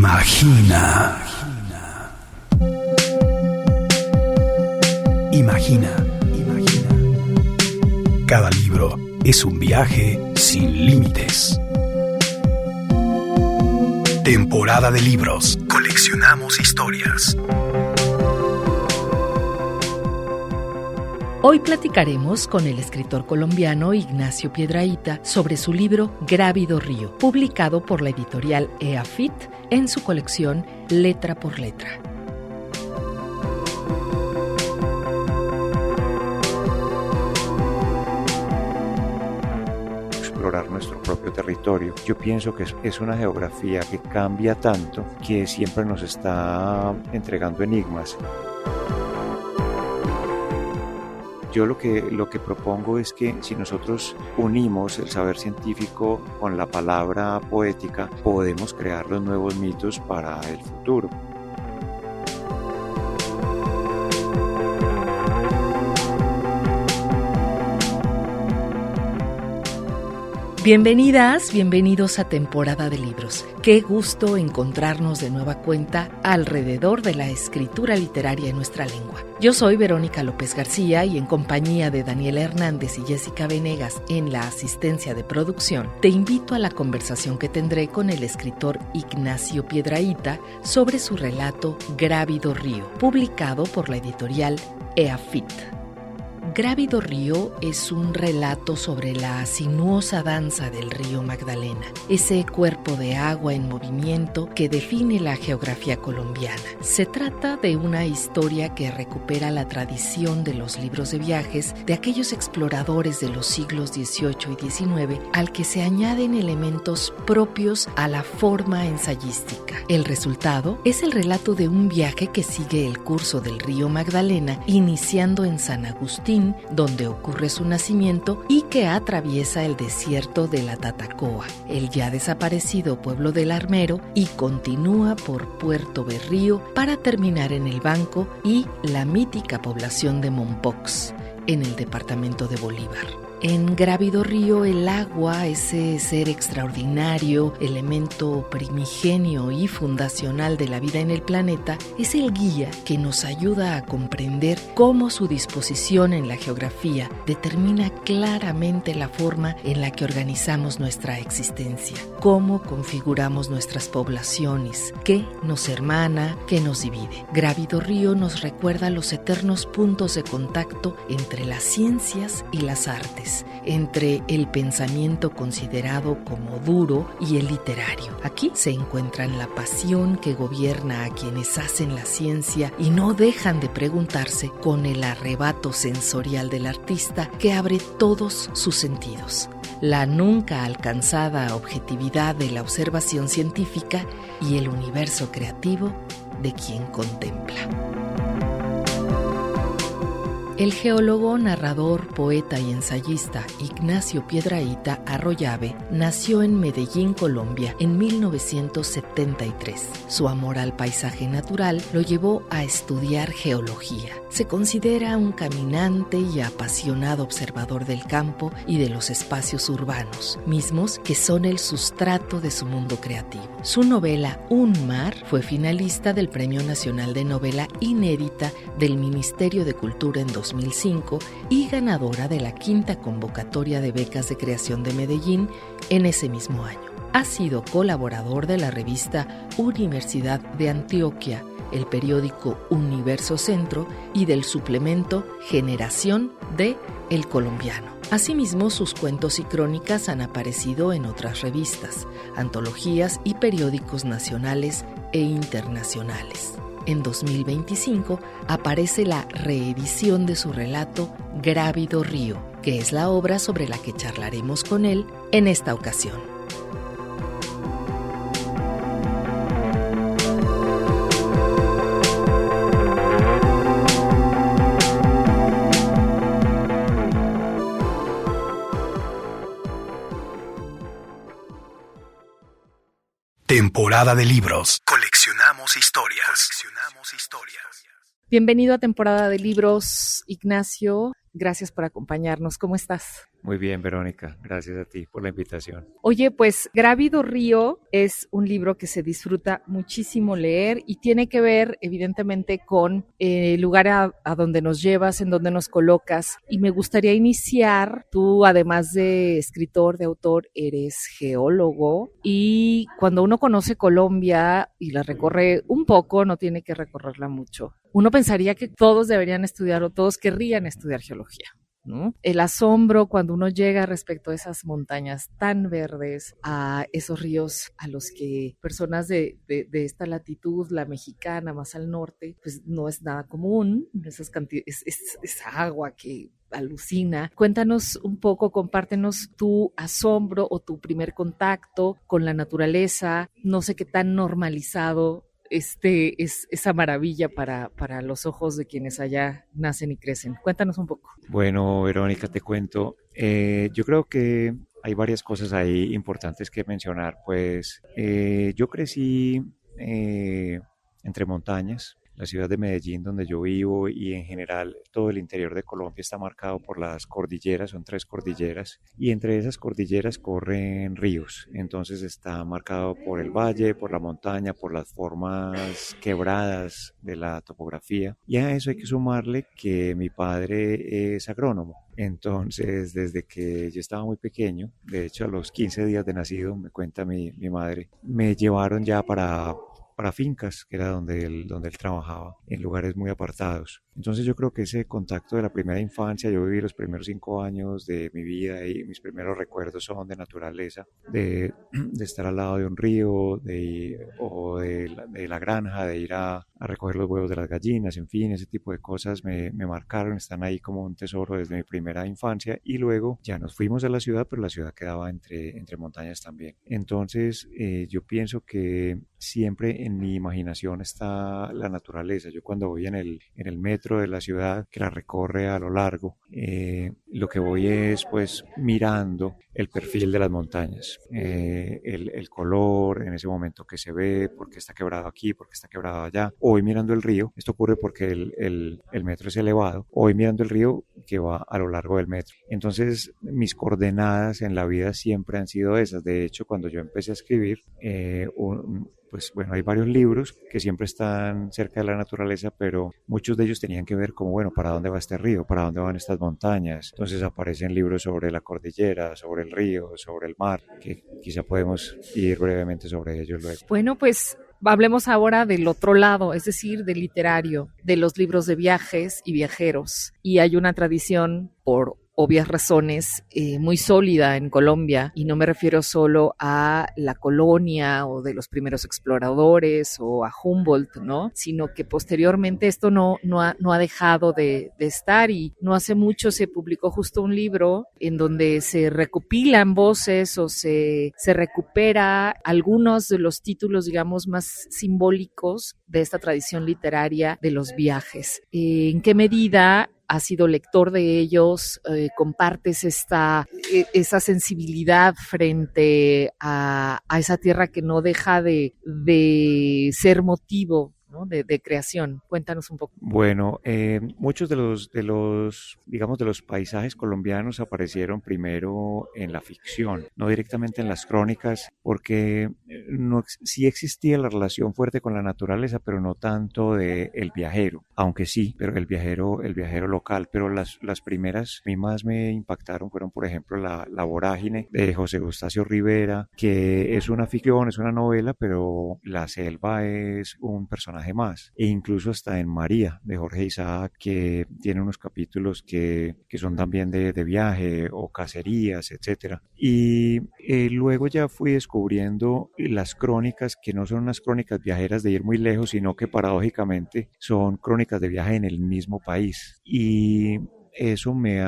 Imagina. Imagina. Cada libro es un viaje sin límites. Temporada de libros. Coleccionamos historias. Hoy platicaremos con el escritor colombiano Ignacio Piedrahita sobre su libro Grávido Río, publicado por la editorial EAFIT en su colección Letra por Letra. Explorar nuestro propio territorio. Yo pienso que es una geografía que cambia tanto que siempre nos está entregando enigmas. Yo lo que propongo es que si nosotros unimos el saber científico con la palabra poética, podemos crear los nuevos mitos para el futuro. Bienvenidas, bienvenidos a Temporada de Libros. Qué gusto encontrarnos de nueva cuenta alrededor de la escritura literaria en nuestra lengua. Yo soy Verónica López García y en compañía de Daniela Hernández y Jessica Venegas en la asistencia de producción, te invito a la conversación que tendré con el escritor Ignacio Piedrahita sobre su relato Grávido Río, publicado por la editorial EAFIT. Grávido Río es un relato sobre la sinuosa danza del río Magdalena, ese cuerpo de agua en movimiento que define la geografía colombiana. Se trata de una historia que recupera la tradición de los libros de viajes de aquellos exploradores de los siglos XVIII y XIX, al que se añaden elementos propios a la forma ensayística. El resultado es el relato de un viaje que sigue el curso del río Magdalena, iniciando en San Agustín, donde ocurre su nacimiento, y que atraviesa el desierto de la Tatacoa, el ya desaparecido pueblo del Armero, y continúa por Puerto Berrío para terminar en el Banco y la mítica población de Mompox, en el departamento de Bolívar. En Grávido Río, el agua, ese ser extraordinario, elemento primigenio y fundacional de la vida en el planeta, es el guía que nos ayuda a comprender cómo su disposición en la geografía determina claramente la forma en la que organizamos nuestra existencia, cómo configuramos nuestras poblaciones, qué nos hermana, qué nos divide. Grávido Río nos recuerda los eternos puntos de contacto entre las ciencias y las artes, entre el pensamiento considerado como duro y el literario. Aquí se encuentran la pasión que gobierna a quienes hacen la ciencia y no dejan de preguntarse, con el arrebato sensorial del artista que abre todos sus sentidos, la nunca alcanzada objetividad de la observación científica y el universo creativo de quien contempla. El geólogo, narrador, poeta y ensayista Ignacio Piedrahita Arroyave nació en Medellín, Colombia, en 1973. Su amor al paisaje natural lo llevó a estudiar geología. Se considera un caminante y apasionado observador del campo y de los espacios urbanos, mismos que son el sustrato de su mundo creativo. Su novela Un mar fue finalista del Premio Nacional de Novela Inédita del Ministerio de Cultura en 2005 y ganadora de la 5ª convocatoria de becas de creación de Medellín en ese mismo año. Ha sido colaborador de la revista Universidad de Antioquia, el periódico Universo Centro y del suplemento Generación de El Colombiano. Asimismo, sus cuentos y crónicas han aparecido en otras revistas, antologías y periódicos nacionales e internacionales. En 2025 aparece la reedición de su relato Grávido Río, que es la obra sobre la que charlaremos con él en esta ocasión. Temporada de libros. Coleccionamos historias. Bienvenido a Temporada de Libros, Ignacio. Gracias por acompañarnos. ¿Cómo estás? Muy bien, Verónica, gracias a ti por la invitación. Oye, pues Grávido Río es un libro que se disfruta muchísimo leer y tiene que ver evidentemente con el lugar a donde nos llevas, en donde nos colocas. Y me gustaría iniciar, tú además de escritor, de autor, eres geólogo y cuando uno conoce Colombia y la recorre un poco, no tiene que recorrerla mucho. Uno pensaría que todos deberían estudiar o todos querrían estudiar geología, ¿no? El asombro cuando uno llega respecto a esas montañas tan verdes, a esos ríos a los que personas de esta latitud, la mexicana, más al norte, pues no es nada común, esa agua que alucina. Cuéntanos un poco, compártenos tu asombro o tu primer contacto con la naturaleza, no sé qué tan normalizado es esa maravilla para los ojos de quienes allá nacen y crecen. Cuéntanos un poco. Bueno, Verónica, te cuento. Yo creo que hay varias cosas ahí importantes que mencionar. Pues yo crecí entre montañas. La ciudad de Medellín, donde yo vivo, y en general todo el interior de Colombia está marcado por las cordilleras, son 3 cordilleras, y entre esas cordilleras corren ríos. Entonces está marcado por el valle, por la montaña, por las formas quebradas de la topografía. Y a eso hay que sumarle que mi padre es agrónomo. Entonces, desde que yo estaba muy pequeño, de hecho a los 15 días de nacido, me cuenta mi madre, me llevaron ya para fincas, que era donde él trabajaba, en lugares muy apartados. Entonces yo creo que ese contacto de la primera infancia, yo viví los primeros 5 años de mi vida y mis primeros recuerdos son de naturaleza, de estar al lado de un río, o de la granja, de ir a recoger los huevos de las gallinas, en fin, ese tipo de cosas me marcaron, están ahí como un tesoro desde mi primera infancia. Y luego ya nos fuimos a la ciudad, pero la ciudad quedaba entre montañas también. Entonces yo pienso que siempre en mi imaginación está la naturaleza. Yo cuando voy en el metro de la ciudad, que la recorre a lo largo, lo que voy es pues mirando el perfil de las montañas, el color en ese momento que se ve, porque está quebrado aquí, porque está quebrado allá. O voy mirando el río, esto ocurre porque el metro es elevado, o voy mirando el río que va a lo largo del metro. Entonces mis coordenadas en la vida siempre han sido esas. De hecho, cuando yo empecé a escribir, pues bueno, hay varios libros que siempre están cerca de la naturaleza, pero muchos de ellos tenían que ver como, bueno, ¿para dónde va este río? ¿Para dónde van estas montañas? Entonces aparecen libros sobre la cordillera, sobre el río, sobre el mar, que quizá podemos ir brevemente sobre ellos luego. Bueno, pues hablemos ahora del otro lado, es decir, del literario, de los libros de viajes y viajeros. Y hay una tradición, por obvias razones, muy sólida en Colombia, y no me refiero solo a la colonia o de los primeros exploradores o a Humboldt, ¿no? Sino que posteriormente esto no ha dejado de estar, y no hace mucho se publicó justo un libro en donde se recopilan voces o se recupera algunos de los títulos, digamos, más simbólicos de esta tradición literaria de los viajes. ¿En qué medida has sido lector de ellos? ¿Compartes esa sensibilidad frente a esa tierra que no deja de ser motivo, ¿no?, de creación? Cuéntanos un poco. Bueno, muchos de los paisajes colombianos aparecieron primero en la ficción, no directamente en las crónicas, porque sí existía la relación fuerte con la naturaleza, pero no tanto de el viajero, aunque sí, pero el viajero local. Pero las primeras a mí más me impactaron fueron, por ejemplo, la Vorágine de José Eustacio Rivera, que es una ficción, es una novela, pero la selva es un personaje más. E incluso hasta en María de Jorge Isaac, que tiene unos capítulos que son también de viaje o cacerías, etcétera. Y luego ya fui descubriendo las crónicas, que no son unas crónicas viajeras de ir muy lejos, sino que paradójicamente son crónicas de viaje en el mismo país. Y eso me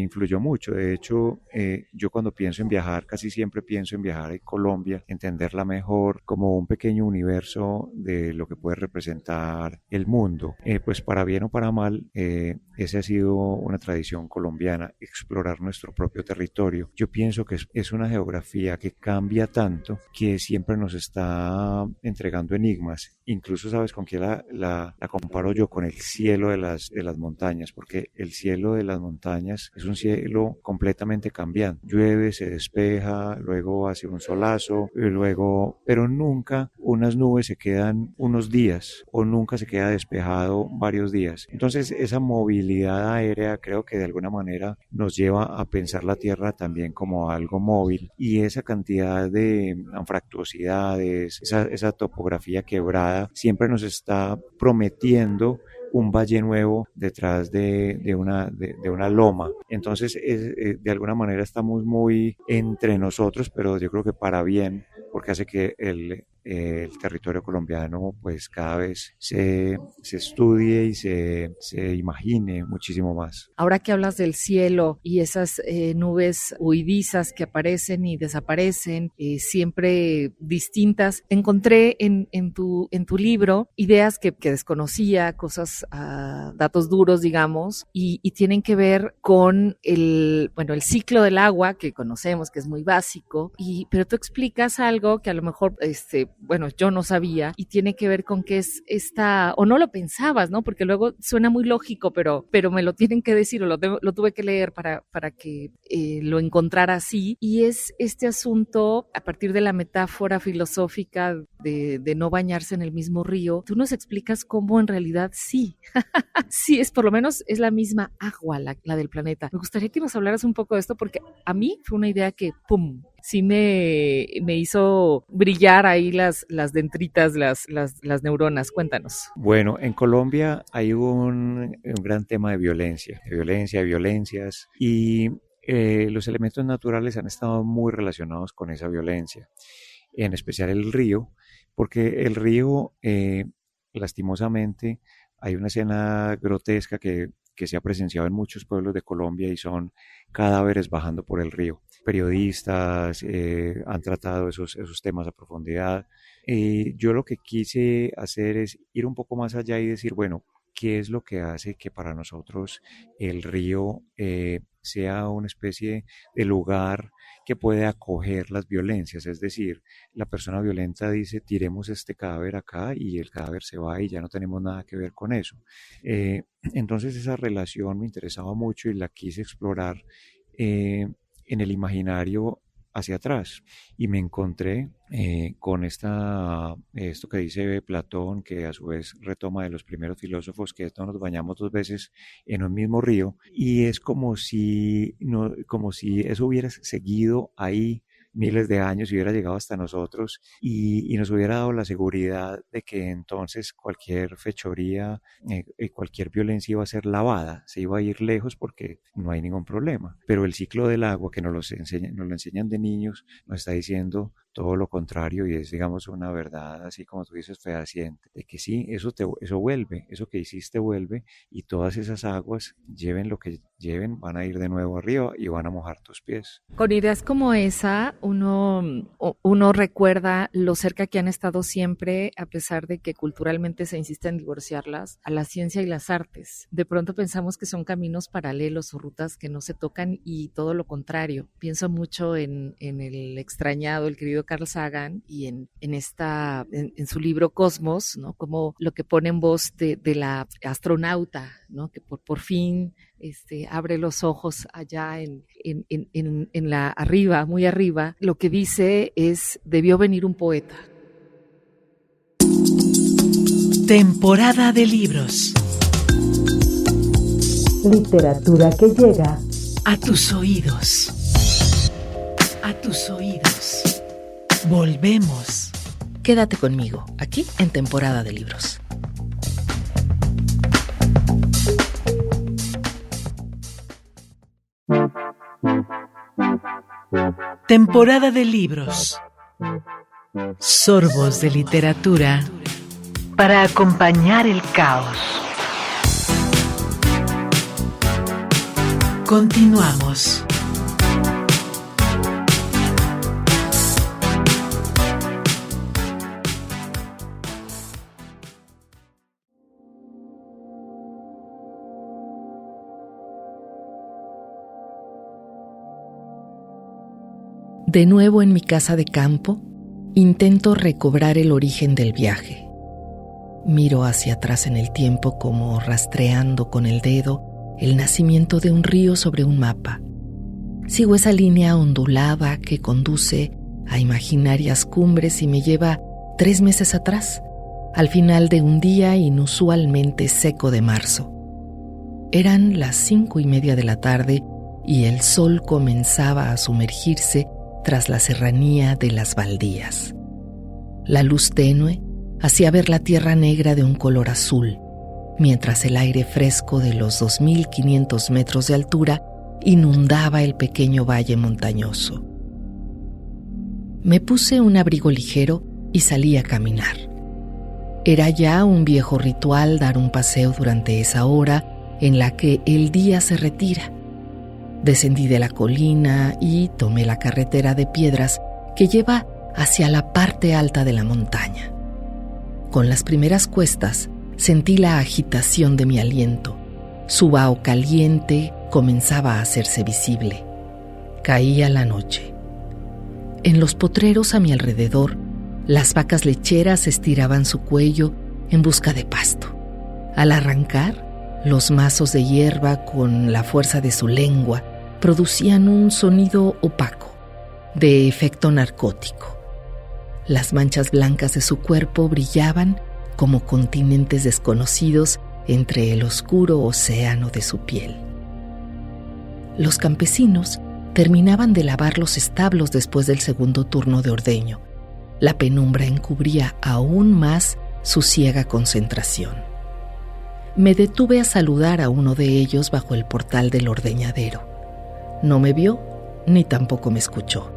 influyó mucho. De hecho, yo cuando pienso en viajar, casi siempre pienso en viajar a Colombia, entenderla mejor como un pequeño universo de lo que puede representar el mundo. Pues para bien o para mal, esa ha sido una tradición colombiana, explorar nuestro propio territorio. Yo pienso que es una geografía que cambia tanto, que siempre nos está entregando enigmas. Incluso, ¿sabes con qué la comparo yo? Con el cielo de las montañas, porque el cielo cielo de las montañas es un cielo completamente cambiante. Llueve, se despeja, luego hace un solazo, y luego, pero nunca unas nubes se quedan unos días o nunca se queda despejado varios días. Entonces esa movilidad aérea creo que de alguna manera nos lleva a pensar la Tierra también como algo móvil, y esa cantidad de anfractuosidades, esa topografía quebrada siempre nos está prometiendo un valle nuevo detrás de una loma. Entonces de alguna manera estamos muy entre nosotros, pero yo creo que para bien, porque hace que el territorio colombiano pues cada vez se estudie y se imagine muchísimo más. Ahora que hablas del cielo y esas nubes huidizas que aparecen y desaparecen, siempre distintas, encontré en tu libro ideas que desconocía, cosas, datos duros, digamos, y tienen que ver con el ciclo del agua que conocemos, que es muy básico, pero tú explicas algo que a lo mejor yo no sabía, y tiene que ver con que es esta, o no lo pensabas, ¿no? Porque luego suena muy lógico, pero me lo tienen que decir, o lo tuve que leer para que lo encontrara así, y es este asunto, a partir de la metáfora filosófica de no bañarse en el mismo río. Tú nos explicas cómo en realidad sí, sí, por lo menos es la misma agua, la del planeta. Me gustaría que nos hablaras un poco de esto, porque a mí fue una idea que, ¡pum!, sí me hizo brillar ahí las dendritas, las neuronas. Cuéntanos. Bueno, en Colombia hay un gran tema de violencias, y los elementos naturales han estado muy relacionados con esa violencia, en especial el río, porque el río, lastimosamente, hay una escena grotesca que se ha presenciado en muchos pueblos de Colombia, y son cadáveres bajando por el río. Periodistas han tratado esos temas a profundidad. Yo lo que quise hacer es ir un poco más allá y decir, bueno, ¿qué es lo que hace que para nosotros el río sea una especie de lugar que puede acoger las violencias? Es decir, la persona violenta dice, tiremos este cadáver acá, y el cadáver se va y ya no tenemos nada que ver con eso. Entonces esa relación me interesaba mucho y la quise explorar en el imaginario hacia atrás, y me encontré con esto que dice Platón, que a su vez retoma de los primeros filósofos, que esto nos bañamos 2 veces en un mismo río, y es como si eso hubiera seguido ahí miles de años y hubiera llegado hasta nosotros, y nos hubiera dado la seguridad de que entonces cualquier fechoría, cualquier violencia iba a ser lavada, se iba a ir lejos porque no hay ningún problema. Pero el ciclo del agua, que nos lo enseñan de niños, nos está diciendo todo lo contrario, y es, digamos, una verdad, así como tú dices, fehaciente, de que sí, eso vuelve, eso que hiciste vuelve, y todas esas aguas, lleven lo que lleven, van a ir de nuevo arriba y van a mojar tus pies. Con ideas como esa, uno recuerda lo cerca que han estado siempre, a pesar de que culturalmente se insiste en divorciarlas, a la ciencia y las artes. De pronto pensamos que son caminos paralelos o rutas que no se tocan, y todo lo contrario. Pienso mucho en el extrañado, el querido Carl Sagan, y en su libro Cosmos, ¿no? Como lo que pone en voz de la astronauta, ¿no? Que por fin abre los ojos allá en la arriba, muy arriba. Lo que dice es: debió venir un poeta. Temporada de libros. Literatura que llega a tus oídos. A tus oídos. Volvemos. Quédate conmigo, aquí en Temporada de Libros. Temporada de libros. Sorbos de literatura para acompañar el caos. Continuamos. De nuevo en mi casa de campo, intento recobrar el origen del viaje. Miro hacia atrás en el tiempo, como rastreando con el dedo el nacimiento de un río sobre un mapa. Sigo esa línea ondulada que conduce a imaginarias cumbres y me lleva 3 meses atrás, al final de un día inusualmente seco de marzo. Eran las 5:30 de la tarde y el sol comenzaba a sumergirse tras la serranía de las baldías. La luz tenue hacía ver la tierra negra de un color azul, mientras el aire fresco de los 2.500 metros de altura inundaba el pequeño valle montañoso. Me puse un abrigo ligero y salí a caminar. Era ya un viejo ritual dar un paseo durante esa hora en la que el día se retira. Descendí de la colina y tomé la carretera de piedras que lleva hacia la parte alta de la montaña. Con las primeras cuestas sentí la agitación de mi aliento. Su vaho caliente comenzaba a hacerse visible. Caía la noche. En los potreros a mi alrededor, las vacas lecheras estiraban su cuello en busca de pasto. Al arrancar, los mazos de hierba con la fuerza de su lengua producían un sonido opaco, de efecto narcótico. Las manchas blancas de su cuerpo brillaban como continentes desconocidos entre el oscuro océano de su piel. Los campesinos terminaban de lavar los establos después del segundo turno de ordeño. La penumbra encubría aún más su ciega concentración. Me detuve a saludar a uno de ellos bajo el portal del ordeñadero. No me vio ni tampoco me escuchó.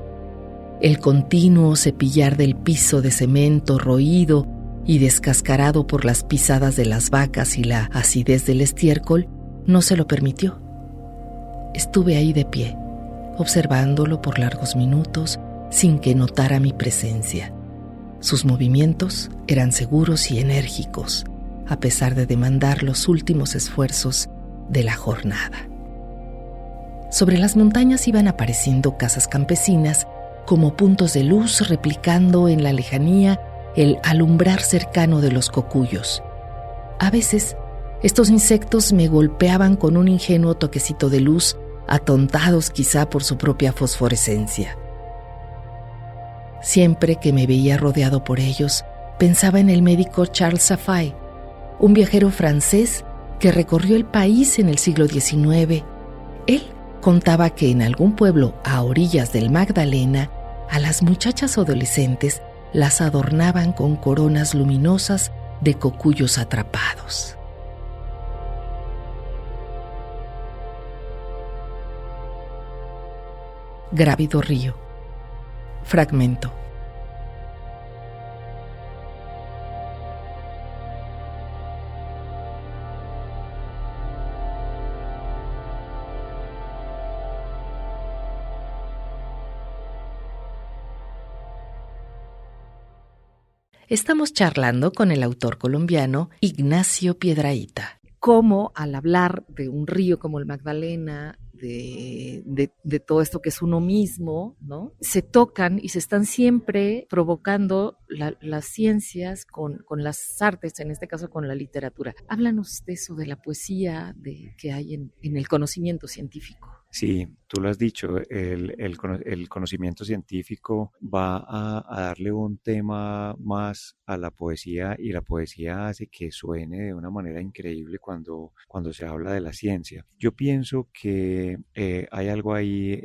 El continuo cepillar del piso de cemento roído y descascarado por las pisadas de las vacas y la acidez del estiércol no se lo permitió. Estuve ahí de pie, observándolo por largos minutos sin que notara mi presencia. Sus movimientos eran seguros y enérgicos, a pesar de demandar los últimos esfuerzos de la jornada. Sobre las montañas iban apareciendo casas campesinas como puntos de luz replicando en la lejanía el alumbrar cercano de los cocuyos. A veces, estos insectos me golpeaban con un ingenuo toquecito de luz, atontados quizá por su propia fosforescencia. Siempre que me veía rodeado por ellos, pensaba en el médico Charles Safaye, un viajero francés que recorrió el país en el siglo XIX. Él contaba que en algún pueblo a orillas del Magdalena, a las muchachas adolescentes las adornaban con coronas luminosas de cocuyos atrapados. Grávido río. Fragmento. Estamos charlando con el autor colombiano Ignacio Piedrahíta. Cómo al hablar de un río como el Magdalena, de todo esto que es uno mismo, ¿no? Se tocan y se están siempre provocando las ciencias con las artes, en este caso con la literatura. Háblanos de eso, de la poesía que hay en el conocimiento científico. Sí, tú lo has dicho, el conocimiento científico va a darle un tema más a la poesía y la poesía hace que suene de una manera increíble cuando se habla de la ciencia. Yo pienso que hay algo ahí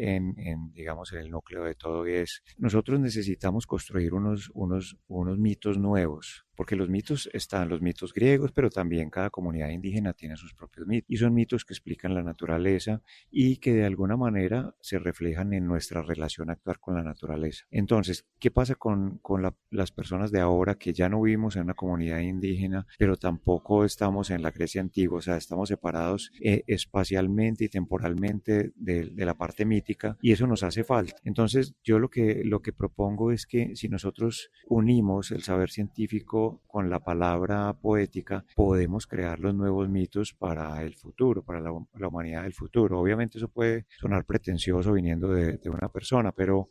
digamos, en el núcleo de todo y es, nosotros necesitamos construir unos mitos nuevos. Porque los mitos están, los mitos griegos, pero también cada comunidad indígena tiene sus propios mitos. Y son mitos que explican la naturaleza y que de alguna manera se reflejan en nuestra relación actual con la naturaleza. Entonces, ¿qué pasa con las personas de ahora que ya no vivimos en una comunidad indígena, pero tampoco estamos en la Grecia antigua? O sea, estamos separados espacialmente y temporalmente de la parte mítica y eso nos hace falta. Entonces, yo lo que propongo es que si nosotros unimos el saber científico con la palabra poética, podemos crear los nuevos mitos para el futuro, para la humanidad del futuro. Obviamente eso puede sonar pretencioso viniendo de una persona, pero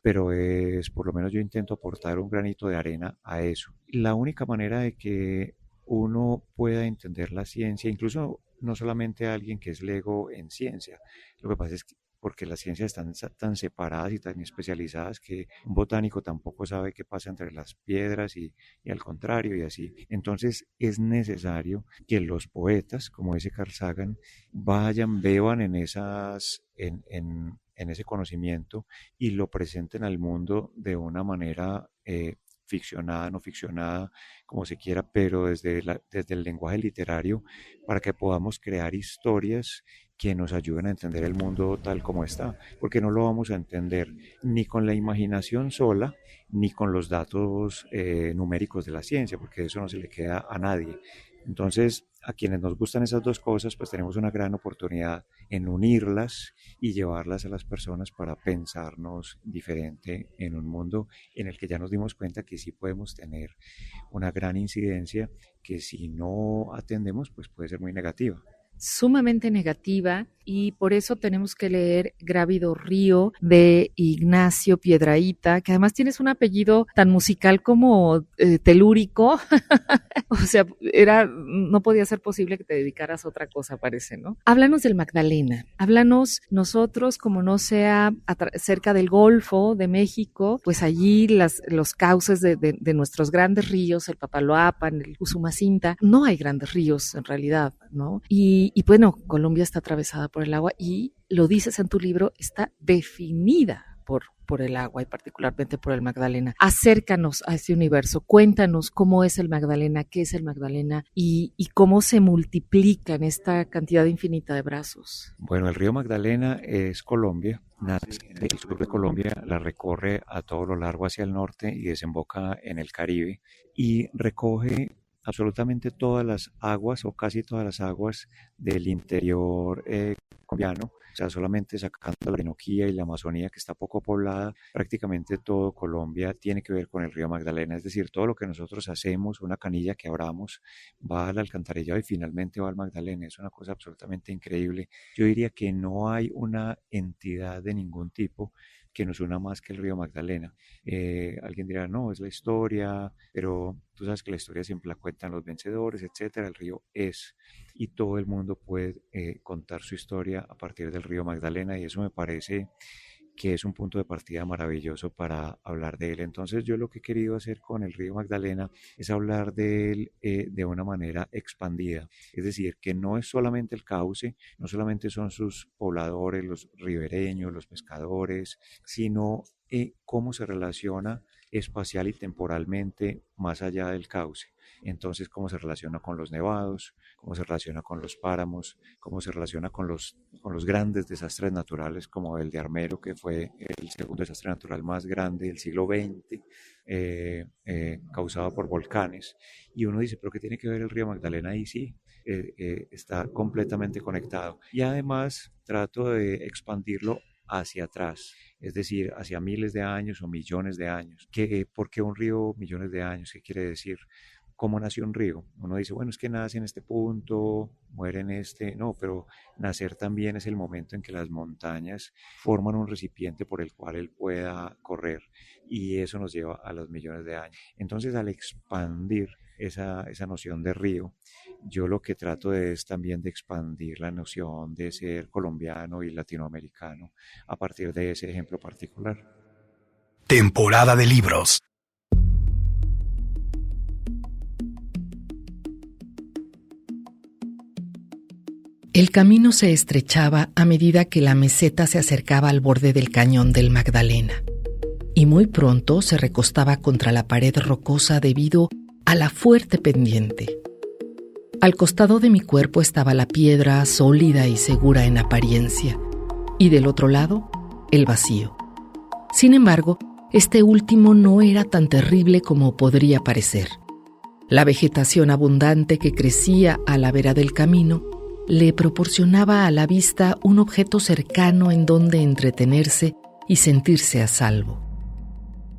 por lo menos yo intento aportar un granito de arena a eso. La única manera de que uno pueda entender la ciencia, incluso no solamente alguien que es lego en ciencia. Lo que pasa es que porque las ciencias están tan separadas y tan especializadas que un botánico tampoco sabe qué pasa entre las piedras y al contrario y así. Entonces es necesario que los poetas, como ese Carl Sagan, vayan, beban en ese conocimiento y lo presenten al mundo de una manera ficcionada, no ficcionada, como se quiera, pero desde el lenguaje literario, para que podamos crear historias que nos ayuden a entender el mundo tal como está, porque no lo vamos a entender ni con la imaginación sola, ni con los datos numéricos de la ciencia, porque eso no se le queda a nadie. Entonces, a quienes nos gustan esas dos cosas, pues tenemos una gran oportunidad en unirlas y llevarlas a las personas para pensarnos diferente en un mundo en el que ya nos dimos cuenta que sí podemos tener una gran incidencia que si no atendemos, pues puede ser muy negativa. Sumamente negativa, y por eso tenemos que leer Grávido Río de Ignacio Piedrahíta, que además tienes un apellido tan musical como telúrico. O sea, no podía ser posible que te dedicaras a otra cosa, parece, ¿no? Háblanos del Magdalena, háblanos nosotros, como no sea cerca del Golfo de México, pues allí los cauces de nuestros grandes ríos, el Papaloapan, el Usumacinta, no hay grandes ríos en realidad, ¿no? Y bueno, Colombia está atravesada por el agua y lo dices en tu libro, está definida por el agua y particularmente por el Magdalena. Acércanos a este universo, cuéntanos cómo es el Magdalena, qué es el Magdalena y cómo se multiplica en esta cantidad infinita de brazos. Bueno, el río Magdalena es Colombia, nace en el sur de Colombia, la recorre a todo lo largo hacia el norte y desemboca en el Caribe y recoge absolutamente todas las aguas o casi todas las aguas del interior colombiano. O sea, solamente sacando la Orinoquía y la Amazonía, que está poco poblada, prácticamente todo Colombia tiene que ver con el río Magdalena. Es decir, todo lo que nosotros hacemos, una canilla que abramos, va al alcantarillado y finalmente va al Magdalena. Es una cosa absolutamente increíble. Yo diría que no hay una entidad de ningún tipo que nos una más que el río Magdalena. Alguien dirá, no, es la historia, pero tú sabes que la historia siempre la cuentan los vencedores, etcétera. El río es, y todo el mundo puede contar su historia a partir del río Magdalena, y eso me parece que es un punto de partida maravilloso para hablar de él. Entonces yo lo que he querido hacer con el río Magdalena es hablar de él de una manera expandida, es decir, que no es solamente el cauce, no solamente son sus pobladores, los ribereños, los pescadores, sino cómo se relaciona espacial y temporalmente más allá del cauce. Entonces, cómo se relaciona con los nevados, cómo se relaciona con los páramos, cómo se relaciona con los grandes desastres naturales como el de Armero, que fue el segundo desastre natural más grande del siglo XX, causado por volcanes. Y uno dice, ¿pero qué tiene que ver el río Magdalena ahí? Sí, está completamente conectado. Y además trato de expandirlo hacia atrás, es decir, hacia miles de años o millones de años. ¿Por qué un río millones de años? ¿Qué quiere decir? ¿Cómo nació un río? Uno dice, bueno, es que nace en este punto, muere en este. No, pero nacer también es el momento en que las montañas forman un recipiente por el cual él pueda correr, y eso nos lleva a los millones de años. Entonces, al expandir esa noción de río, yo lo que trato es también de expandir la noción de ser colombiano y latinoamericano a partir de ese ejemplo particular. Temporada de libros. El camino se estrechaba a medida que la meseta se acercaba al borde del cañón del Magdalena, y muy pronto se recostaba contra la pared rocosa debido a la fuerte pendiente. Al costado de mi cuerpo estaba la piedra, sólida y segura en apariencia, y del otro lado, el vacío. Sin embargo, este último no era tan terrible como podría parecer. La vegetación abundante que crecía a la vera del camino le proporcionaba a la vista un objeto cercano en donde entretenerse y sentirse a salvo.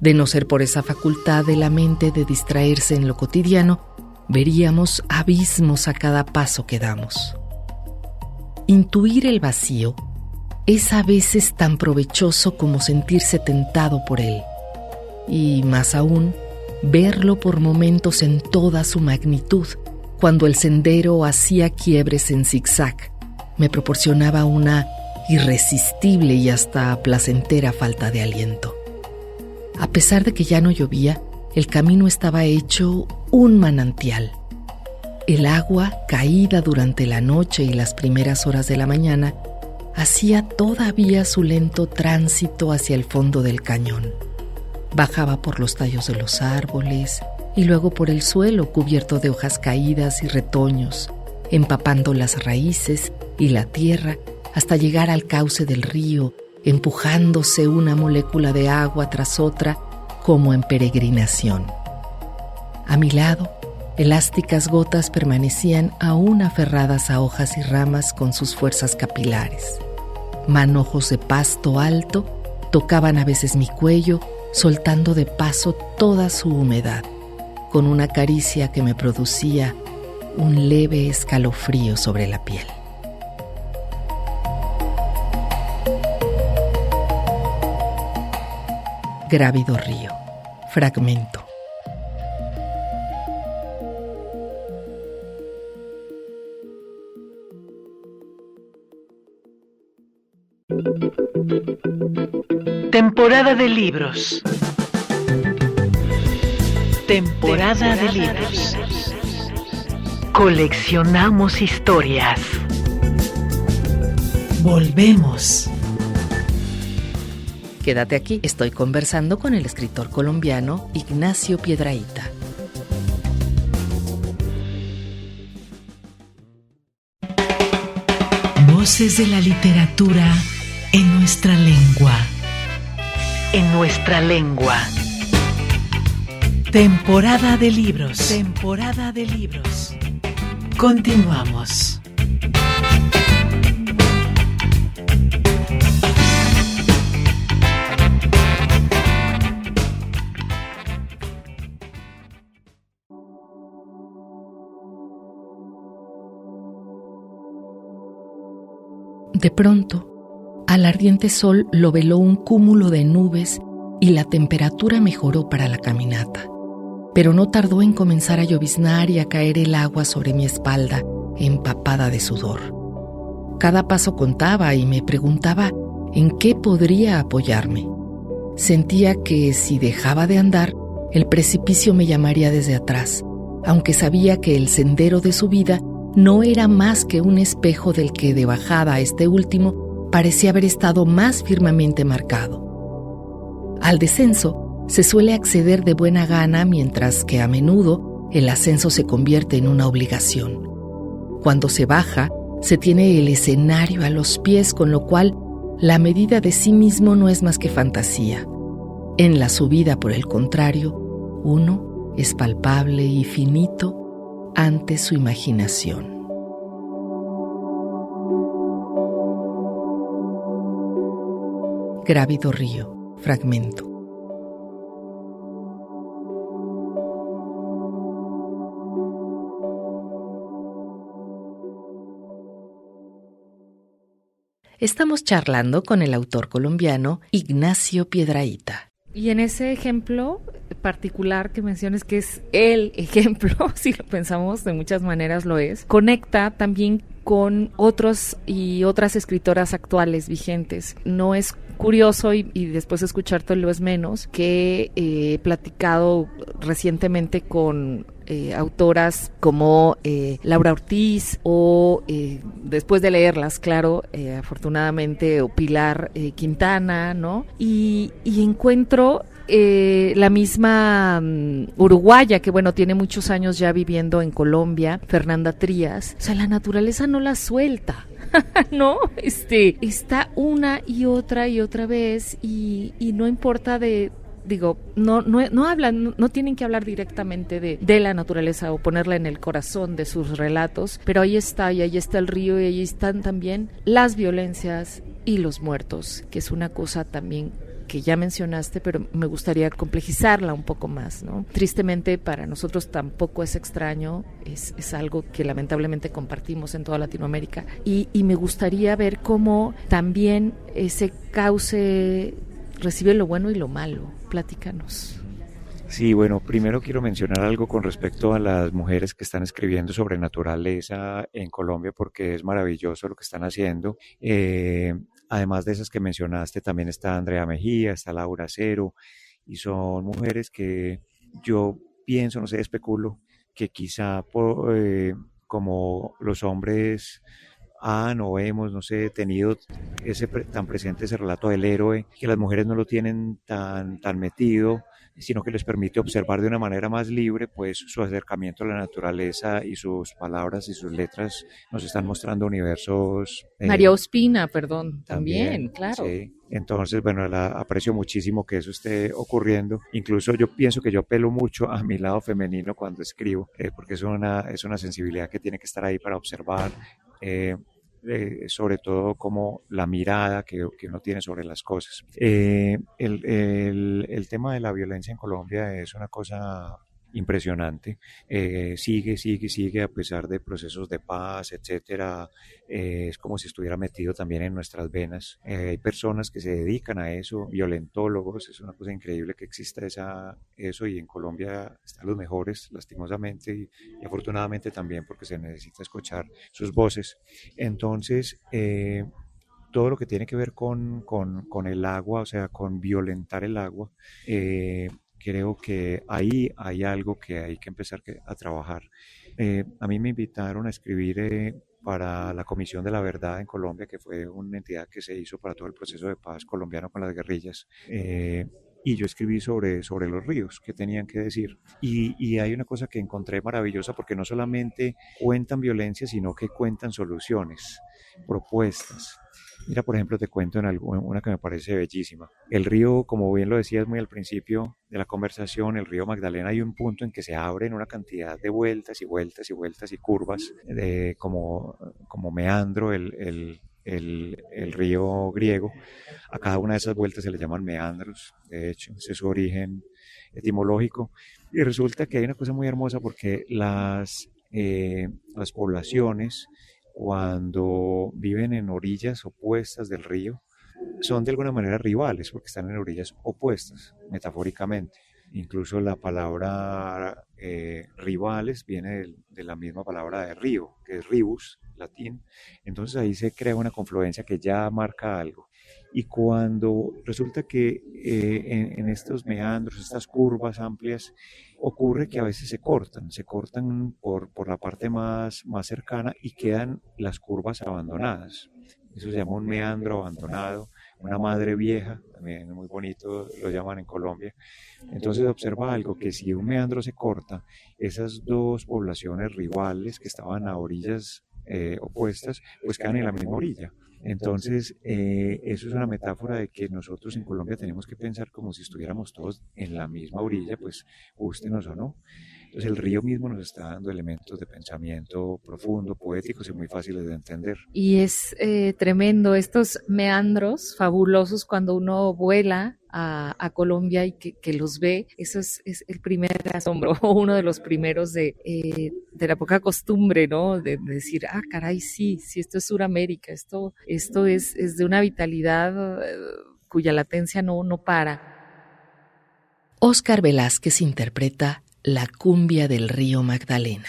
De no ser por esa facultad de la mente de distraerse en lo cotidiano, veríamos abismos a cada paso que damos. Intuir el vacío es a veces tan provechoso como sentirse tentado por él, y más aún, verlo por momentos en toda su magnitud cuando el sendero hacía quiebres en zigzag, me proporcionaba una irresistible y hasta placentera falta de aliento. A pesar de que ya no llovía, el camino estaba hecho un manantial. El agua, caída durante la noche y las primeras horas de la mañana, hacía todavía su lento tránsito hacia el fondo del cañón. Bajaba por los tallos de los árboles y luego por el suelo cubierto de hojas caídas y retoños, empapando las raíces y la tierra hasta llegar al cauce del río, empujándose una molécula de agua tras otra como en peregrinación. A mi lado, elásticas gotas permanecían aún aferradas a hojas y ramas con sus fuerzas capilares. Manojos de pasto alto tocaban a veces mi cuello, soltando de paso toda su humedad, con una caricia que me producía un leve escalofrío sobre la piel. Grávido río. Fragmento. Temporada de libros. Temporada de libros. Coleccionamos historias. Volvemos. Quédate aquí, estoy conversando con el escritor colombiano Ignacio Piedrahíta. Voces de la literatura en nuestra lengua. En nuestra lengua. Temporada de libros. Temporada de libros. Continuamos. De pronto, al ardiente sol lo veló un cúmulo de nubes y la temperatura mejoró para la caminata. Pero no tardó en comenzar a lloviznar y a caer el agua sobre mi espalda, empapada de sudor. Cada paso contaba y me preguntaba en qué podría apoyarme. Sentía que si dejaba de andar, el precipicio me llamaría desde atrás, aunque sabía que el sendero de subida no era más que un espejo del que de bajada a este último parecía haber estado más firmemente marcado. Al descenso se suele acceder de buena gana, mientras que a menudo el ascenso se convierte en una obligación. Cuando se baja, se tiene el escenario a los pies, con lo cual la medida de sí mismo no es más que fantasía. En la subida, por el contrario, uno es palpable y finito ante su imaginación. Grávido río. Fragmento. Estamos charlando con el autor colombiano Ignacio Piedrahíta. Y en ese ejemplo particular que mencionas, que es el ejemplo, si lo pensamos de muchas maneras lo es, conecta también con otros y otras escritoras actuales vigentes. No es curioso, y después de escucharte lo es menos, que he platicado recientemente con autoras como Laura Ortiz o después de leerlas, claro, afortunadamente, o Pilar Quintana, ¿no? Y encuentro la misma uruguaya, que bueno, tiene muchos años ya viviendo en Colombia, Fernanda Trías. O sea, la naturaleza no la suelta. ¿No? Está una y otra vez y no importa no hablan, no tienen que hablar directamente de la naturaleza o ponerla en el corazón de sus relatos, pero ahí está el río, y ahí están también las violencias y los muertos, que es una cosa también que ya mencionaste, pero me gustaría complejizarla un poco más, ¿no? Tristemente para nosotros tampoco es extraño, es algo que lamentablemente compartimos en toda Latinoamérica, y me gustaría ver cómo también ese cauce recibe lo bueno y lo malo. Platícanos. Sí, bueno, primero quiero mencionar algo con respecto a las mujeres que están escribiendo sobre naturaleza en Colombia, porque es maravilloso lo que están haciendo. Además de esas que mencionaste, también está Andrea Mejía, está Laura Cero, y son mujeres que yo pienso, no sé, especulo, que quizá como los hombres han o hemos, no sé, tenido tan presente ese relato del héroe, que las mujeres no lo tienen tan metido, sino que les permite observar de una manera más libre, pues su acercamiento a la naturaleza, y sus palabras y sus letras nos están mostrando universos. María Ospina, perdón, también, claro. Sí. Entonces, bueno, aprecio muchísimo que eso esté ocurriendo. Incluso yo pienso que yo apelo mucho a mi lado femenino cuando escribo, porque es una sensibilidad que tiene que estar ahí para observar, sobre todo como la mirada que uno tiene sobre las cosas. El tema de la violencia en Colombia es una cosa impresionante, sigue a pesar de procesos de paz, etcétera. Es como si estuviera metido también en nuestras venas. Hay personas que se dedican a eso, violentólogos, es una cosa increíble que exista eso, y en Colombia están los mejores, lastimosamente, y afortunadamente también, porque se necesita escuchar sus voces. Entonces, todo lo que tiene que ver con el agua, o sea, con violentar el agua, creo que ahí hay algo que hay que empezar a trabajar. A mí me invitaron a escribir para la Comisión de la Verdad en Colombia, que fue una entidad que se hizo para todo el proceso de paz colombiano con las guerrillas. Y yo escribí sobre los ríos, qué tenían que decir. Y hay una cosa que encontré maravillosa, porque no solamente cuentan violencia, sino que cuentan soluciones, propuestas. Mira, por ejemplo, te cuento una que me parece bellísima. El río, como bien lo decías muy al principio de la conversación, el río Magdalena, hay un punto en que se abren una cantidad de vueltas y vueltas y vueltas y curvas, como meandro el río griego. A cada una de esas vueltas se le llaman meandros, de hecho, ese es su origen etimológico. Y resulta que hay una cosa muy hermosa, porque las poblaciones, cuando viven en orillas opuestas del río, son de alguna manera rivales, porque están en orillas opuestas, metafóricamente. Incluso la palabra rivales viene de la misma palabra de río, que es ribus, latín. Entonces ahí se crea una confluencia que ya marca algo. Y cuando resulta que en estos meandros, estas curvas amplias, ocurre que a veces se cortan por la parte más cercana, y quedan las curvas abandonadas. Eso se llama un meandro abandonado, una madre vieja, también muy bonito lo llaman en Colombia. Entonces observa algo, que si un meandro se corta, esas dos poblaciones rivales que estaban a orillas opuestas, pues quedan en la misma orilla. Entonces, eso es una metáfora de que nosotros en Colombia tenemos que pensar como si estuviéramos todos en la misma orilla, pues gústenos o no. Entonces, el río mismo nos está dando elementos de pensamiento profundo, poéticos y muy fáciles de entender. Y es tremendo estos meandros fabulosos cuando uno vuela a Colombia y que los ve. Eso es el primer asombro, o uno de los primeros de la poca costumbre, ¿no? De decir, caray, sí, esto es Suramérica, esto es de una vitalidad cuya latencia no para. Óscar Velázquez interpreta La cumbia del río Magdalena.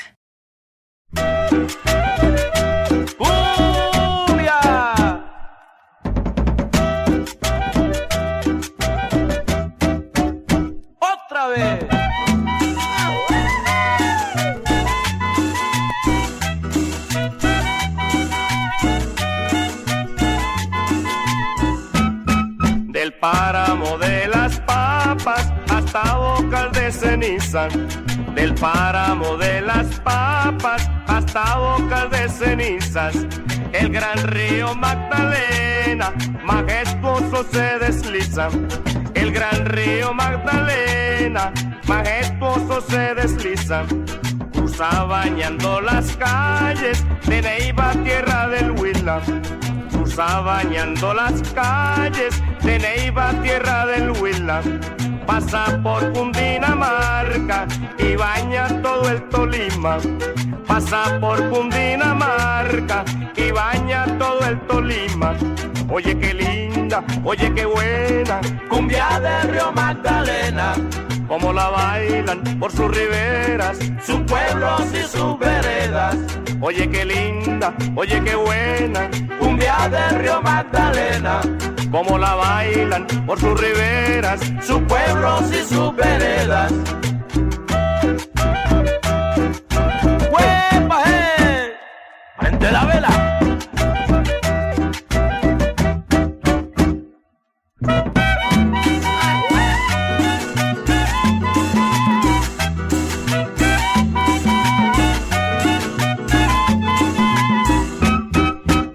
¡Otra vez! Del páramo de las papas hasta Bocas de Ceniza, del páramo de las papas hasta Bocas de Cenizas, el gran río Magdalena majestuoso se desliza, el gran río Magdalena majestuoso se desliza, cruza bañando las calles de Neiva, tierra del Huila, cruza bañando las calles de Neiva, tierra del Huila, pasa por Cundinamarca y baña todo el Tolima, pasa por Cundinamarca y baña todo el Tolima. Oye qué linda, oye qué buena, cumbia del río Magdalena, como la bailan por sus riberas, sus pueblos y sus veredas. Oye qué linda, oye qué buena, cumbia del río Magdalena, como la bailan por sus riberas, sus pueblos y sus veredas. ¡Huepa, ¡prende la vela!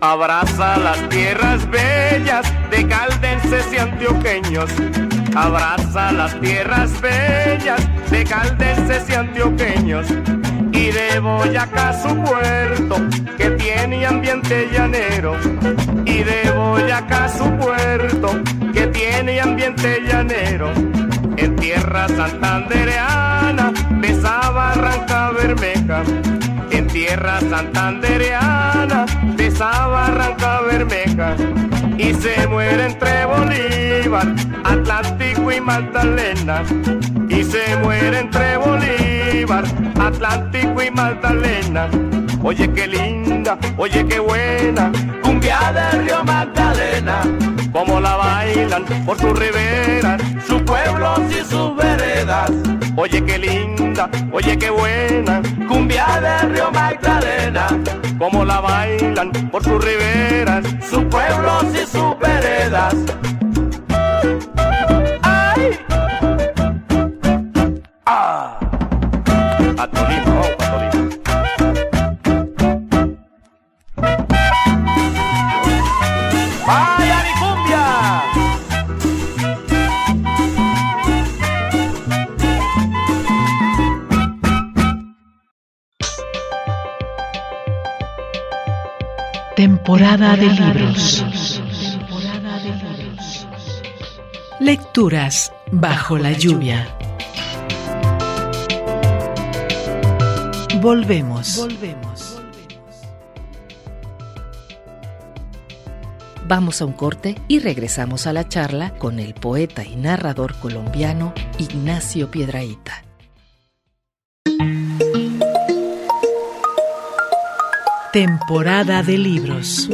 Abraza las tierras bellas de caldenses y antioqueños. Abraza las tierras bellas de caldenses y antioqueños. Y de Boyacá su puerto, que tiene ambiente llanero. Y de Boyacá su puerto, que tiene ambiente llanero. En tierra santandereana, de esa Barranca Bermeja. En tierra santandereana, de esa Barranca Bermeja. Y se muere entre Bolívar, Atlántico y Magdalena. Y se muere entre Bolívar, Atlántico y Magdalena. Oye qué linda, oye qué buena, cumbia del río Magdalena, como la bailan por sus riberas, sus pueblos y sus veredas. Oye qué linda, oye qué buena, cumbia del río Magdalena, como la bailan por sus riberas, sus pueblos y sus veredas. ¡Ay! ¡Ah! A Tolima, vamos a Tolima. ¡Vaya mi cumbia! Temporada de libros. Lecturas bajo la lluvia. Volvemos. Vamos a un corte y regresamos a la charla con el poeta y narrador colombiano Ignacio Piedrahíta. Temporada de libros.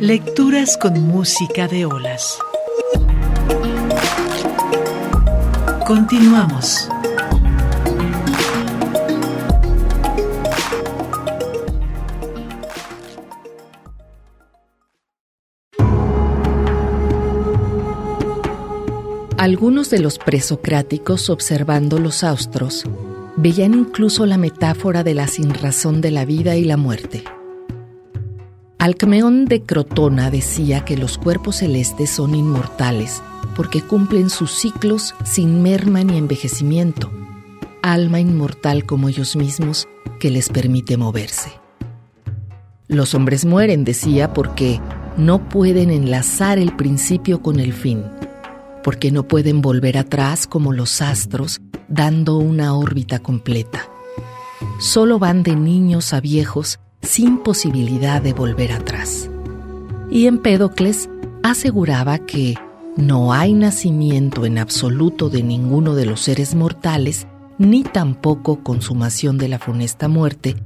Lecturas con música de olas. Continuamos. Algunos de los presocráticos, observando los austros, veían incluso la metáfora de la sinrazón de la vida y la muerte. Alcmeón de Crotona decía que los cuerpos celestes son inmortales porque cumplen sus ciclos sin merma ni envejecimiento, alma inmortal como ellos mismos que les permite moverse. Los hombres mueren, decía, porque no pueden enlazar el principio con el fin, porque no pueden volver atrás como los astros dando una órbita completa. Solo van de niños a viejos sin posibilidad de volver atrás. Y Empédocles aseguraba que no hay nacimiento en absoluto de ninguno de los seres mortales, ni tampoco consumación de la funesta muerte,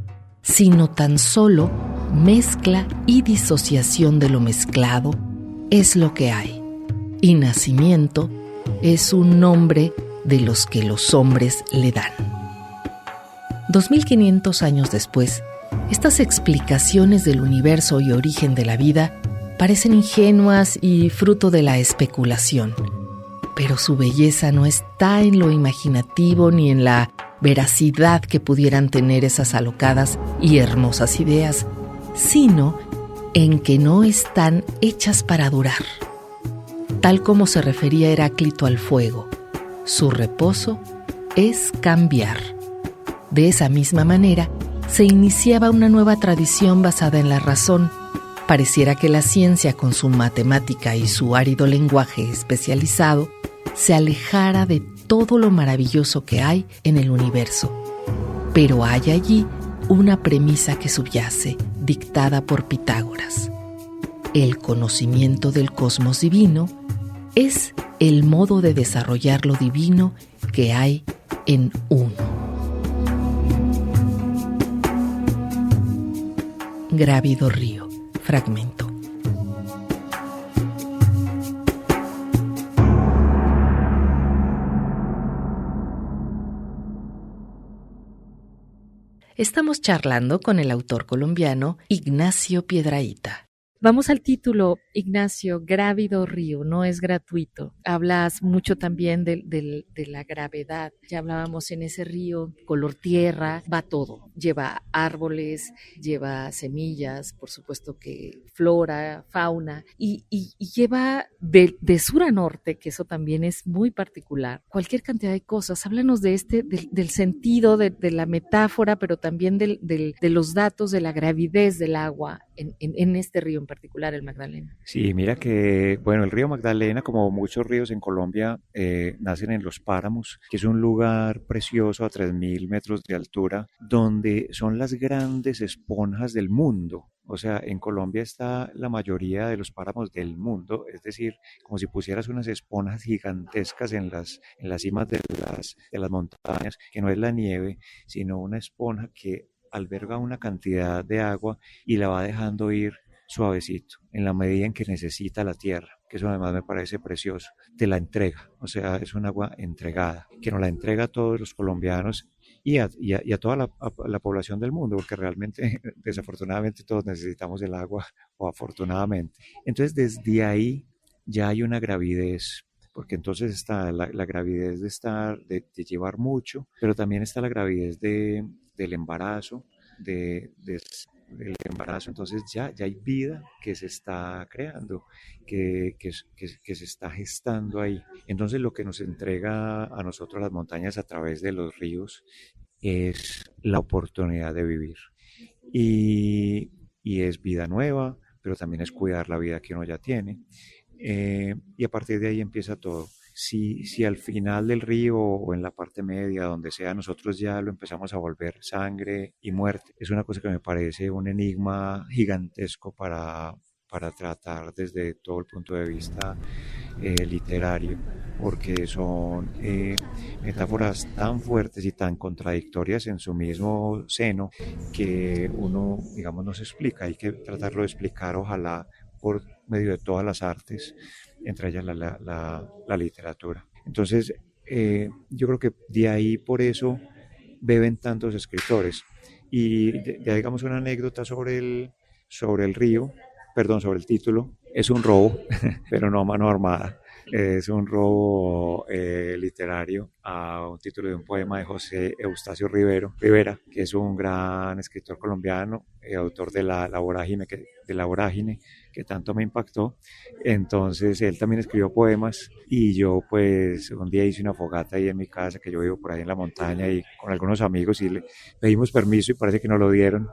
sino tan solo mezcla y disociación de lo mezclado es lo que hay. Y nacimiento es un nombre de los que los hombres le dan. 2500 años después, estas explicaciones del universo y origen de la vida parecen ingenuas y fruto de la especulación, pero su belleza no está en lo imaginativo ni en la veracidad que pudieran tener esas alocadas y hermosas ideas, sino en que no están hechas para durar. Tal como se refería Heráclito al fuego, su reposo es cambiar. De esa misma manera, se iniciaba una nueva tradición basada en la razón. Pareciera que la ciencia, con su matemática y su árido lenguaje especializado, se alejara de todo lo maravilloso que hay en el universo. Pero hay allí una premisa que subyace, dictada por Pitágoras. El conocimiento del cosmos divino es el modo de desarrollar lo divino que hay en uno. Grávido río, fragmento. Estamos charlando con el autor colombiano Ignacio Piedrahita. Vamos al título, Ignacio, Grávido río, no es gratuito. Hablas mucho también de la gravedad. Ya hablábamos en ese río, color tierra, va todo. Lleva árboles, lleva semillas, por supuesto que flora, fauna, y lleva de sur a norte, que eso también es muy particular, cualquier cantidad de cosas. Háblanos de del sentido, de la metáfora, pero también de los datos de la gravidez del agua en este río en particular, el Magdalena. Sí, mira que, bueno, el río Magdalena, como muchos ríos en Colombia, nacen en los páramos, que es un lugar precioso a 3.000 metros de altura, donde son las grandes esponjas del mundo. O sea, en Colombia está la mayoría de los páramos del mundo, es decir, como si pusieras unas esponjas gigantescas en las cimas de las montañas, que no es la nieve, sino una esponja que alberga una cantidad de agua y la va dejando ir suavecito, en la medida en que necesita la tierra, que eso además me parece precioso, te la entrega, o sea, es un agua entregada, que nos la entrega a todos los colombianos y a toda la población del mundo, porque realmente, desafortunadamente, todos necesitamos el agua, o afortunadamente. Entonces, desde ahí ya hay una gravidez, porque entonces está la gravidez de llevar mucho, pero también está la gravidez del embarazo, del embarazo. Entonces ya hay vida que se está creando, que se está gestando ahí. Entonces lo que nos entrega a nosotros las montañas a través de los ríos es la oportunidad de vivir. Y es vida nueva, pero también es cuidar la vida que uno ya tiene. Y a partir de ahí empieza todo. Si al final del río o en la parte media, donde sea, nosotros ya lo empezamos a volver sangre y muerte, es una cosa que me parece un enigma gigantesco para tratar desde todo el punto de vista literario, porque son metáforas tan fuertes y tan contradictorias en su mismo seno que uno, digamos, no se explica. Hay que tratarlo de explicar, ojalá, por medio de todas las artes, entre ellas la literatura. Entonces, yo creo que de ahí por eso beben tantos escritores. Y ya digamos una anécdota sobre el río, perdón, sobre el título. Es un robo, pero no a mano armada. Es un robo literario a un título de un poema de José Eustacio Rivera, que es un gran escritor colombiano, autor de la Vorágine, que tanto me impactó. Entonces él también escribió poemas y yo pues un día hice una fogata ahí en mi casa, que yo vivo por ahí en la montaña, y con algunos amigos, y le pedimos permiso y parece que no lo dieron.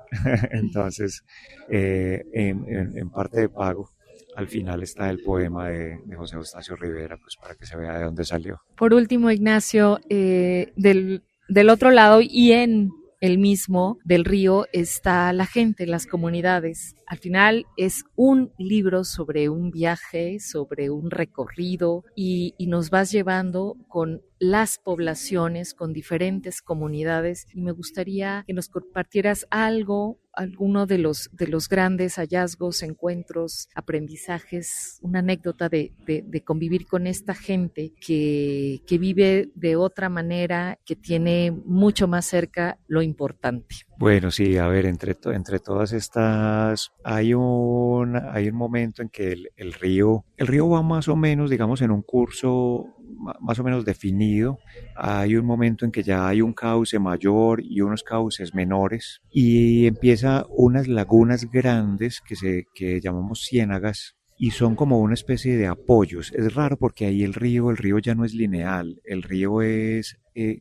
Entonces en parte de pago, al final está el poema de José Eustacio Rivera, pues para que se vea de dónde salió. Por último, Ignacio, del otro lado y en el mismo del río está la gente, las comunidades. Al final es un libro sobre un viaje, sobre un recorrido, y nos vas llevando con las poblaciones, con diferentes comunidades, y me gustaría que nos compartieras alguno de los grandes hallazgos, encuentros, aprendizajes, una anécdota de convivir con esta gente que vive de otra manera, que tiene mucho más cerca lo importante. Bueno, sí, a ver, entre todas estas hay un momento en que el río va más o menos, digamos, en un curso más o menos definido. Hay un momento en que ya hay un cauce mayor y unos cauces menores, y empieza unas lagunas grandes que llamamos ciénagas, y son como una especie de apoyos. Es raro porque ahí el río ya no es lineal, el río es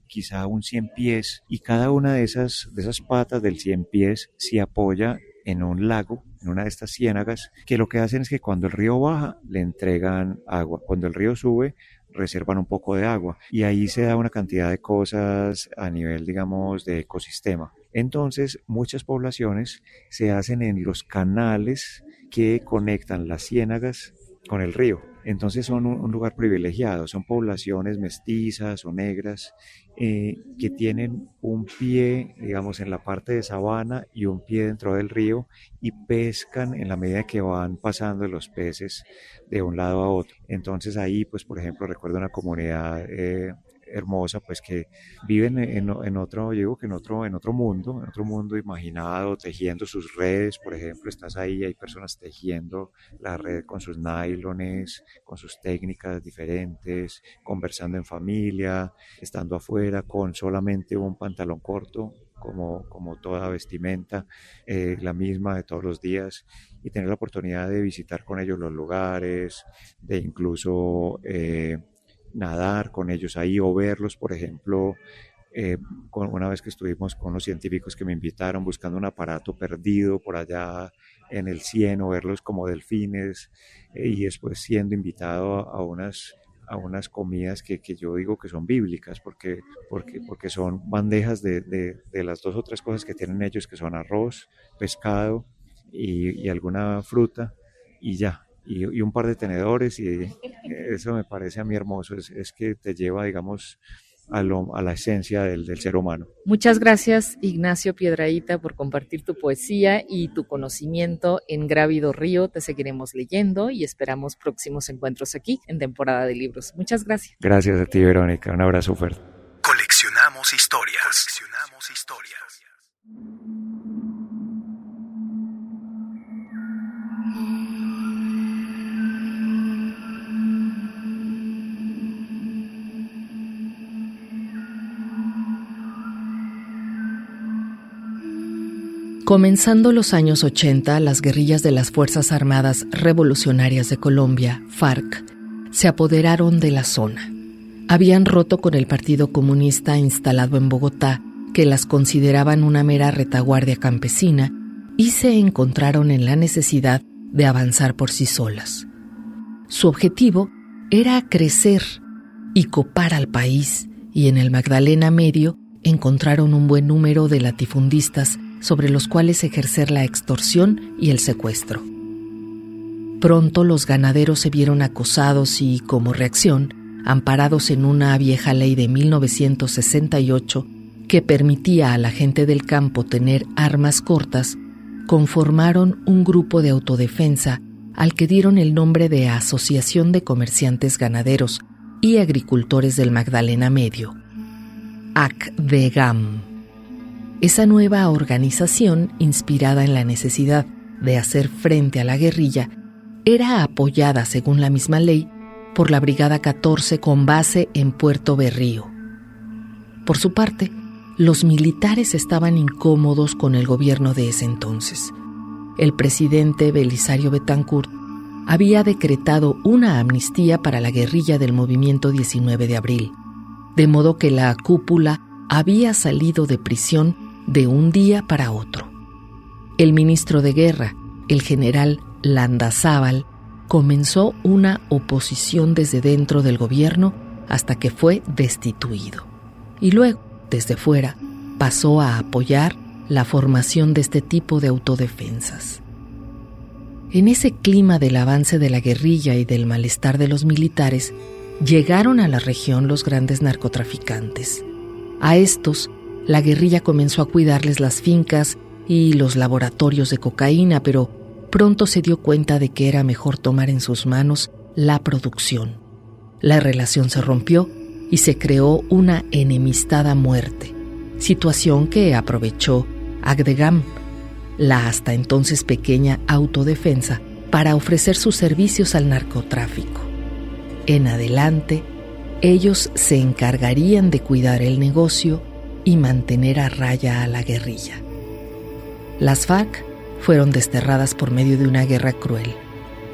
quizá un 100 pies, y cada una de esas patas del 100 pies se apoya en un lago, en una de estas ciénagas, que lo que hacen es que cuando el río baja le entregan agua, cuando el río sube reservan un poco de agua, y ahí se da una cantidad de cosas a nivel, digamos, de ecosistema. Entonces muchas poblaciones se hacen en los canales que conectan las ciénagas con el río. Entonces son un lugar privilegiado, son poblaciones mestizas o negras que tienen un pie, digamos, en la parte de sabana y un pie dentro del río y pescan en la medida que van pasando los peces de un lado a otro. Entonces ahí, pues por ejemplo, recuerdo una comunidad hermosa, pues que viven en otro, yo digo que en otro mundo imaginado, tejiendo sus redes, por ejemplo, estás ahí, hay personas tejiendo la red con sus nylones, con sus técnicas diferentes, conversando en familia, estando afuera con solamente un pantalón corto, como toda vestimenta, la misma de todos los días, y tener la oportunidad de visitar con ellos los lugares, de incluso nadar con ellos ahí o verlos, por ejemplo, una vez que estuvimos con los científicos que me invitaron buscando un aparato perdido por allá en el cieno, verlos como delfines, y después siendo invitado a unas comidas que yo digo que son bíblicas, porque son bandejas de las 2 o 3 cosas que tienen ellos, que son arroz, pescado y alguna fruta, y ya. Y un par de tenedores, y eso me parece a mí hermoso, es que te lleva, digamos, a la esencia del ser humano. Muchas gracias, Ignacio Piedrahita, por compartir tu poesía y tu conocimiento en Grávido Río. Te seguiremos leyendo y esperamos próximos encuentros aquí en Temporada de Libros. Muchas gracias. Gracias a ti, Verónica. Un abrazo fuerte. Coleccionamos historias. Comenzando los años 80, las guerrillas de las Fuerzas Armadas Revolucionarias de Colombia, FARC, se apoderaron de la zona. Habían roto con el Partido Comunista instalado en Bogotá, que las consideraban una mera retaguardia campesina, y se encontraron en la necesidad de avanzar por sí solas. Su objetivo era crecer y copar al país, y en el Magdalena Medio encontraron un buen número de latifundistas sobre los cuales ejercer la extorsión y el secuestro. Pronto los ganaderos se vieron acosados y, como reacción, amparados en una vieja ley de 1968 que permitía a la gente del campo tener armas cortas, conformaron un grupo de autodefensa al que dieron el nombre de Asociación de Comerciantes Ganaderos y Agricultores del Magdalena Medio, ACDEGAM. Esa nueva organización, inspirada en la necesidad de hacer frente a la guerrilla, era apoyada, según la misma ley, por la Brigada 14 con base en Puerto Berrío. Por su parte, los militares estaban incómodos con el gobierno de ese entonces. El presidente Belisario Betancourt había decretado una amnistía para la guerrilla del movimiento 19 de abril, de modo que la cúpula había salido de prisión de un día para otro. El ministro de Guerra, el general Landazábal, comenzó una oposición desde dentro del gobierno hasta que fue destituido. Y luego, desde fuera, pasó a apoyar la formación de este tipo de autodefensas. En ese clima del avance de la guerrilla y del malestar de los militares, llegaron a la región los grandes narcotraficantes. A estos, la guerrilla comenzó a cuidarles las fincas y los laboratorios de cocaína, pero pronto se dio cuenta de que era mejor tomar en sus manos la producción. La relación se rompió y se creó una enemistad a muerte, situación que aprovechó ACDEGAM, la hasta entonces pequeña autodefensa, para ofrecer sus servicios al narcotráfico. En adelante, ellos se encargarían de cuidar el negocio y mantener a raya a la guerrilla. Las FARC fueron desterradas por medio de una guerra cruel.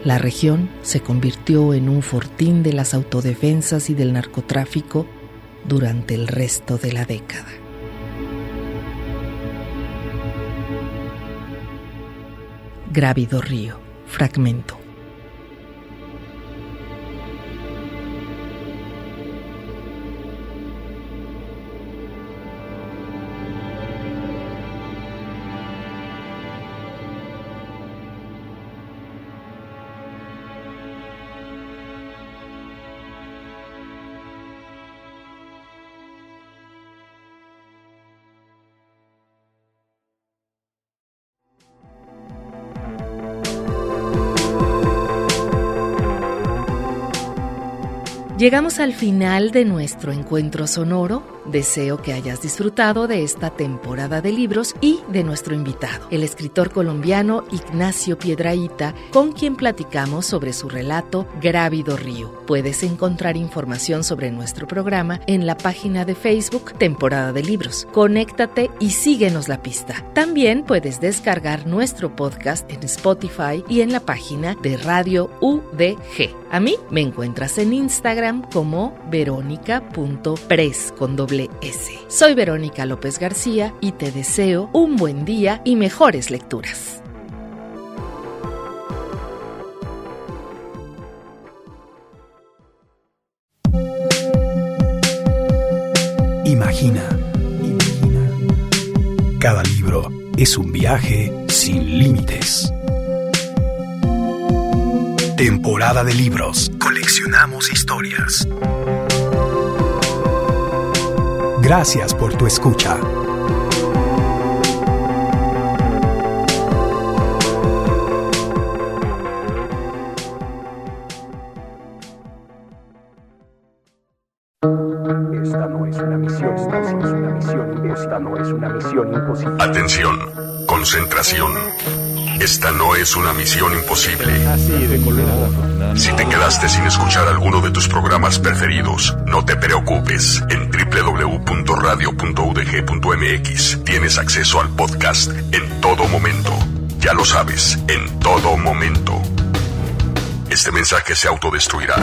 La región se convirtió en un fortín de las autodefensas y del narcotráfico durante el resto de la década. Grávido Río, fragmento. Llegamos al final de nuestro encuentro sonoro. Deseo que hayas disfrutado de esta temporada de libros y de nuestro invitado, el escritor colombiano Ignacio Piedrahita, con quien platicamos sobre su relato Grávido Río. Puedes encontrar información sobre nuestro programa en la página de Facebook Temporada de Libros. Conéctate y síguenos la pista. También puedes descargar nuestro podcast en Spotify y en la página de Radio UDG. A mí me encuentras en Instagram como veronica.pres con doble S. Soy Verónica López García y te deseo un buen día y mejores lecturas. Imagina. Cada libro es un viaje sin límites. Temporada de libros. Coleccionamos historias. Gracias por tu escucha. Esta no es una misión imposible. Atención, concentración. Esta no es una misión imposible. Si te quedaste sin escuchar alguno de tus programas preferidos, no te preocupes. En www.radio.udg.mx tienes acceso al podcast en todo momento. Ya lo sabes, en todo momento. Este mensaje se autodestruirá.